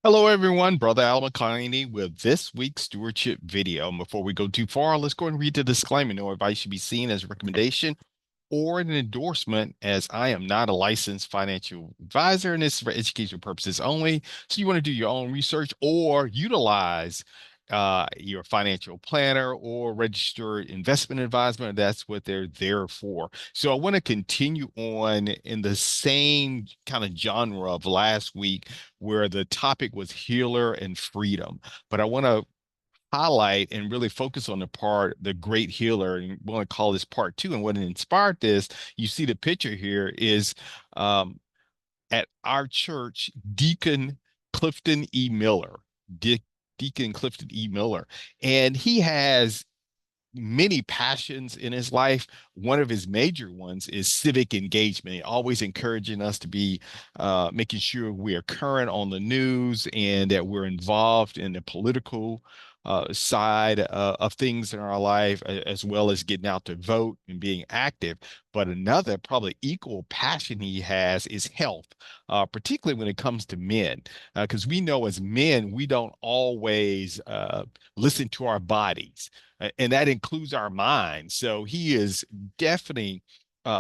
Hello, everyone. Brother Al McCartney with this week's stewardship video. And before we go too far, let's go and read the disclaimer. No advice should be seen as a recommendation or an endorsement, as I am not a licensed financial advisor, and this is for educational purposes only. So you want to do your own research or utilize your financial planner or registered investment advisor. That's what they're there for. So I want to continue on in the same kind of genre of last week, where the topic was healer and freedom. But I want to highlight and really focus on the great healer, and we want to call this part two. And what inspired this, you see the picture here, is um, at our church, Deacon Clifton E. Miller. Deacon Clifton E. Miller. And he has many passions in his life. One of his major ones is civic engagement, always encouraging us to be making sure we are current on the news and that we're involved in the political side of things in our life, as well as getting out to vote and being active. But another, probably equal passion he has is health, particularly when it comes to men, because we know as men, we don't always listen to our bodies, and that includes our minds. So he is definitely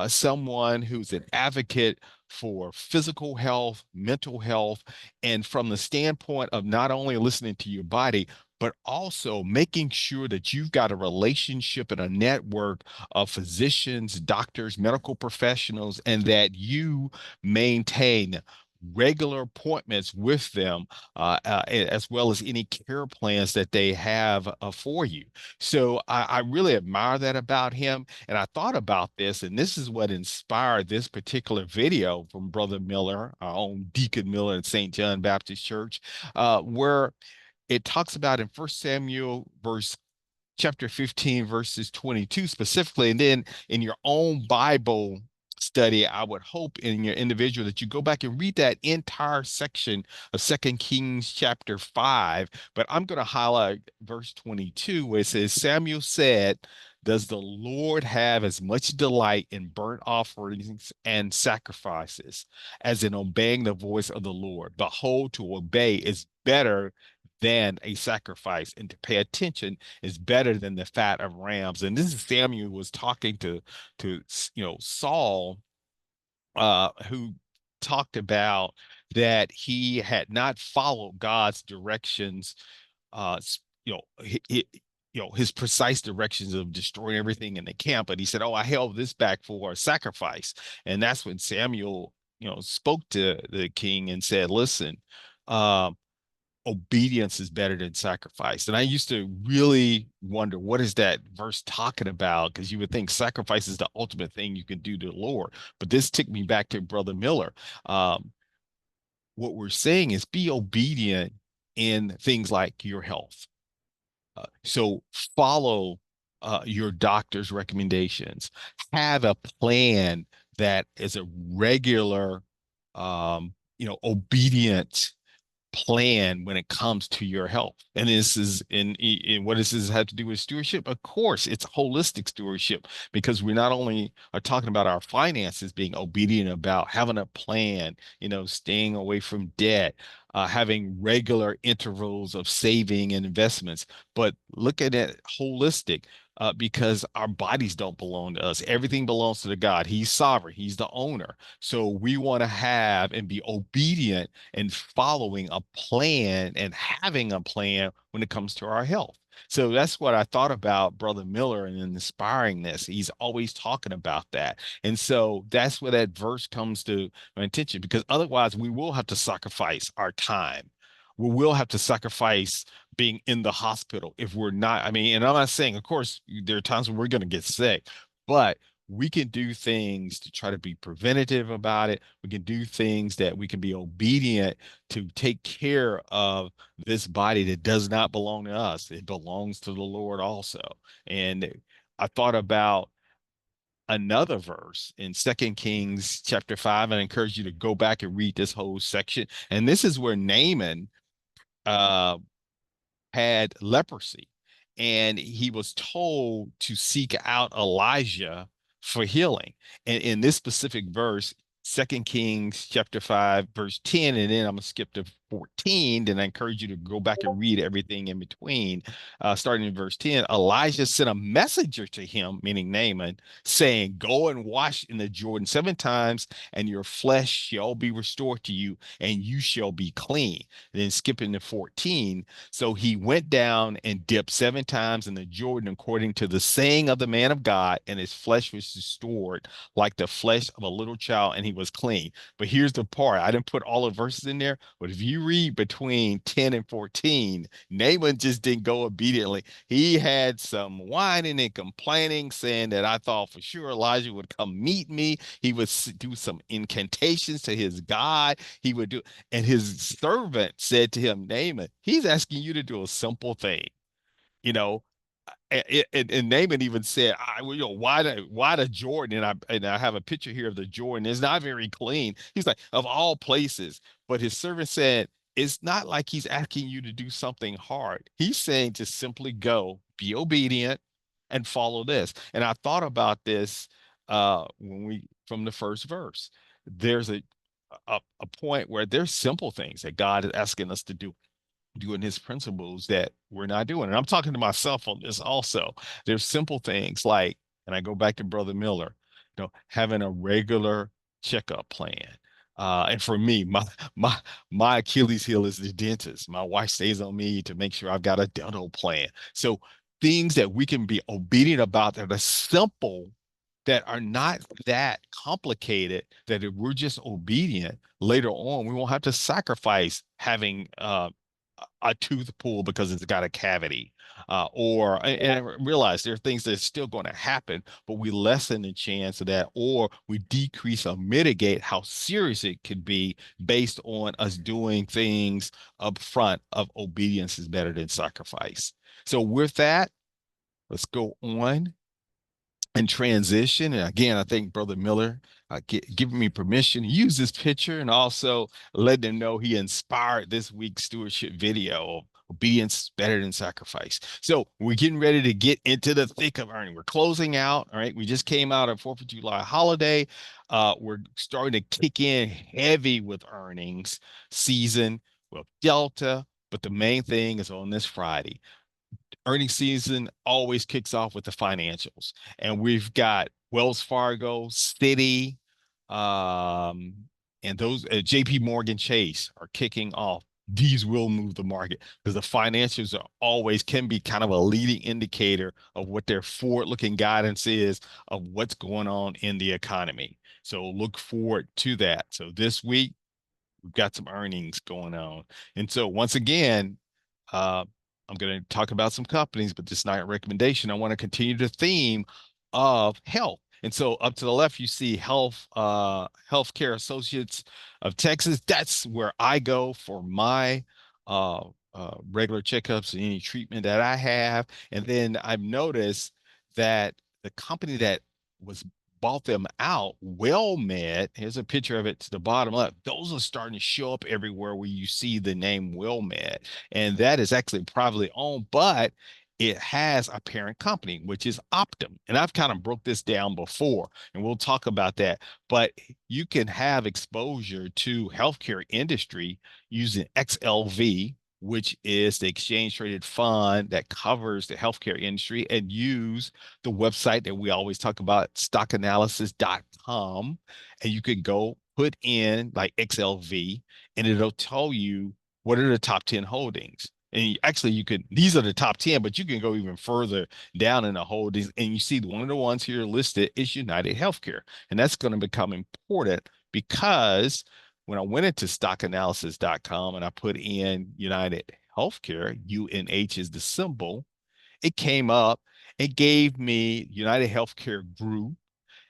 someone who's an advocate for physical health, mental health, and from the standpoint of not only listening to your body, but also making sure that you've got a relationship and a network of physicians, doctors, medical professionals, and that you maintain regular appointments with them, as well as any care plans that they have for you. So I really admire that about him. And I thought about this, and this is what inspired this particular video from Brother Miller, our own Deacon Miller at St. John Baptist Church, where it talks about in First Samuel chapter 15, verses 22 specifically. And then in your own Bible study, I would hope in your individual that you go back and read that entire section of Second Kings chapter 5. But I'm going to highlight verse 22, where it says, Samuel said, does the Lord have as much delight in burnt offerings and sacrifices as in obeying the voice of the Lord? Behold, to obey is better than a sacrifice, and to pay attention is better than the fat of rams. And this is Samuel was talking to Saul, who talked about that he had not followed God's directions, his precise directions of destroying everything in the camp. But he said, "Oh, I held this back for a sacrifice." And that's when Samuel, spoke to the king and said, "Listen, um, obedience is better than sacrifice." And I used to really wonder, what is that verse talking about? Because you would think sacrifice is the ultimate thing you can do to the Lord. But this took me back to Brother Miller. What we're saying is be obedient in things like your health. So follow your doctor's recommendations. Have a plan that is a regular, obedient plan when it comes to your health. And this is in what does this have to do with stewardship? Of course, it's holistic stewardship, because we not only are talking about our finances, being obedient about having a plan, staying away from debt, having regular intervals of saving and investments, but look at it holistic. Because our bodies don't belong to us. Everything belongs to the God. He's sovereign. He's the owner. So we want to have and be obedient and following a plan and having a plan when it comes to our health. So that's what I thought about Brother Miller and inspiring this. He's always talking about that. And so that's where that verse comes to my attention, because otherwise we will have to sacrifice our time. We will have to sacrifice being in the hospital if we're not. I mean, and I'm not saying, of course, there are times when we're going to get sick, but we can do things to try to be preventative about it. We can do things that we can be obedient to take care of this body that does not belong to us. It belongs to the Lord also. And I thought about another verse in Second Kings chapter 5. And I encourage you to go back and read this whole section. And this is where Naaman uh, had leprosy, and he was told to seek out Elijah for healing. And in this specific verse, Second Kings chapter 5, verse 10, and then I'm gonna skip to 14. Then I encourage you to go back and read everything in between. Starting in verse 10, Elijah sent a messenger to him, meaning Naaman, saying, "Go and wash in the Jordan 7 times, and your flesh shall be restored to you, and you shall be clean." And then skipping to 14. So he went down and dipped 7 times in the Jordan according to the saying of the man of God, and his flesh was restored like the flesh of a little child, and he was clean. But here's the part. I didn't put all the verses in there, but if you read between 10 and 14, Naaman just didn't go obediently. He had some whining and complaining, saying that I thought for sure Elijah would come meet me. He would do some incantations to his God. He would do, and his servant said to him, Naaman, he's asking you to do a simple thing. You know, and Naaman even said, why the Jordan? And I have a picture here of the Jordan. It's not very clean. He's like, of all places. But his servant said, it's not like he's asking you to do something hard. He's saying to simply go, be obedient, and follow this. And I thought about this when we from the first verse. There's a point where there's simple things that God is asking us to do doing his principles that we're not doing. And I'm talking to myself on this also. There's simple things like, and I go back to Brother Miller, having a regular checkup plan. And for me, my my Achilles heel is the dentist. My wife stays on me to make sure I've got a dental plan. So things that we can be obedient about that are simple, that are not that complicated, that if we're just obedient later on, we won't have to sacrifice having a tooth pulled because it's got a cavity. And I realize there are things that are still going to happen, but we lessen the chance of that, or we decrease or mitigate how serious it could be based on us doing things up front of obedience is better than sacrifice. So with that, let's go on and transition. And again, I thank Brother Miller giving me permission to use this picture, and also let them know he inspired this week's stewardship video. Obedience better than sacrifice. So we're getting ready to get into the thick of earning. We're closing out. All right. We just came out of 4th of July holiday. We're starting to kick in heavy with earnings season, well, Delta, but the main thing is on this Friday. Earnings season always kicks off with the financials, and we've got Wells Fargo, Citi, um, and those JP Morgan Chase are kicking off. These will move the market because the financials are always can be kind of a leading indicator of what their forward-looking guidance is of what's going on in the economy. So look forward to that. So this week we've got some earnings going on. And so once again, uh, I'm going to talk about some companies, but this is not a recommendation. I want to continue the theme of health. And so up to the left, you see Healthcare Associates of Texas. That's where I go for my regular checkups and any treatment that I have. And then I've noticed that the company that was bought them out, WellMed, here's a picture of it to the bottom left. Those are starting to show up everywhere where you see the name WellMed. And that is actually privately owned, but it has a parent company, which is Optum. And I've kind of broke this down before, and we'll talk about that. But you can have exposure to healthcare industry using XLV, which is the exchange traded fund that covers the healthcare industry, and use the website that we always talk about, stockanalysis.com. And you could go put in like XLV, and it'll tell you what are the top 10 holdings. And actually, these are the top 10, but you can go even further down in the holdings. And you see one of the ones here listed is United Healthcare. And that's going to become important because when I went into stockanalysis.com and I put in United Healthcare, UNH is the symbol, it came up. It gave me United Healthcare Group.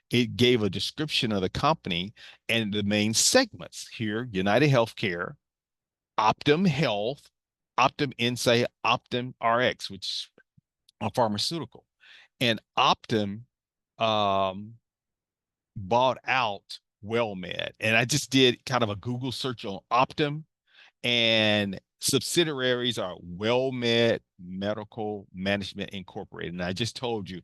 It gave a description of the company and the main segments here: United Healthcare, Optum Health, Optum Insight, Optum RX, which is a pharmaceutical. And Optum um, bought out WellMed. And I just did kind of a Google search on Optum, and subsidiaries are WellMed Medical Management Incorporated. And I just told you,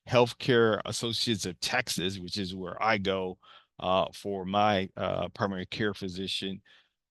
Healthcare Associates of Texas, which is where I go, for my primary care physician.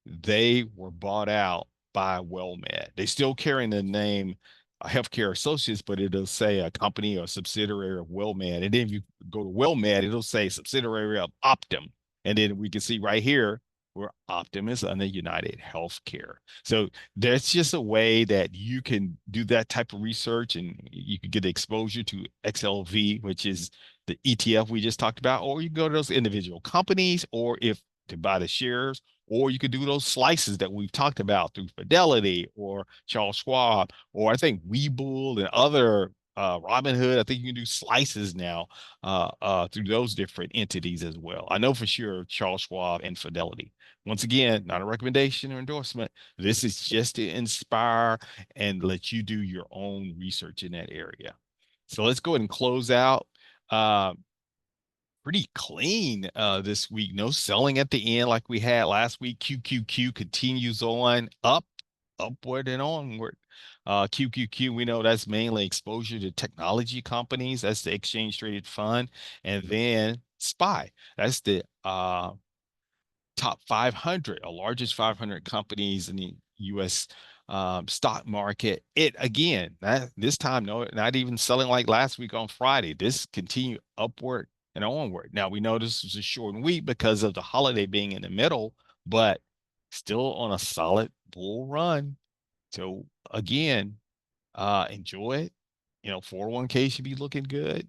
They were bought out by WellMed. They still carrying the name Healthcare Associates, but it'll say a company or subsidiary of WellMed. And then if you go to WellMed, it'll say subsidiary of Optum. And then we can see right here where Optum is under United Healthcare. So there's just a way that you can do that type of research and you can get exposure to XLV, which is the ETF we just talked about, or you can go to those individual companies, or if to buy the shares, or you could do those slices that we've talked about through Fidelity or Charles Schwab, or I think Webull and other Robinhood. I think you can do slices now through those different entities as well. I know for sure Charles Schwab and Fidelity. Once again, not a recommendation or endorsement. This is just to inspire and let you do your own research in that area. So let's go ahead and close out. Uh, Pretty clean this week. No selling at the end like we had last week. QQQ continues on up, upward and onward. QQQ, we know that's mainly exposure to technology companies. That's the exchange traded fund. And then SPY, that's the top 500, or largest 500 companies in the U.S. Stock market. It again, this time, no, not even selling like last week on Friday. This continued upward and onward. Now we know this was a short week because of the holiday being in the middle, but still on a solid bull run. So again, enjoy it. 401k should be looking good.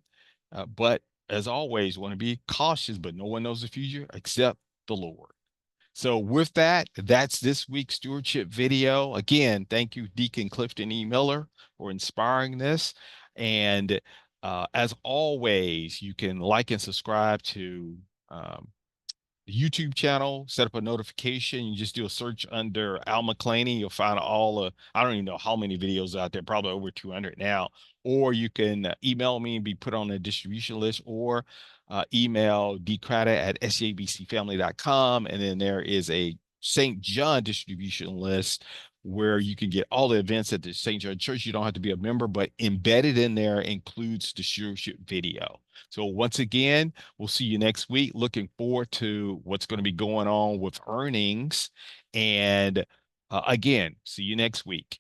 But as always, want to be cautious, but no one knows the future except the Lord. So with that, that's this week's stewardship video. Again, thank you, Deacon Clifton E. Miller, for inspiring this. And as always, you can like and subscribe to the YouTube channel, set up a notification. You just do a search under Al McClaney. You'll find all the, I don't even know how many videos out there, probably over 200 now. Or you can email me and be put on a distribution list, or email dcrata@sjbcfamily.com. And then there is a St. John distribution list where you can get all the events at the St. John Church. You don't have to be a member, but embedded in there includes the stewardship video. So once again, we'll see you next week. Looking forward to what's going to be going on with earnings. And again, see you next week.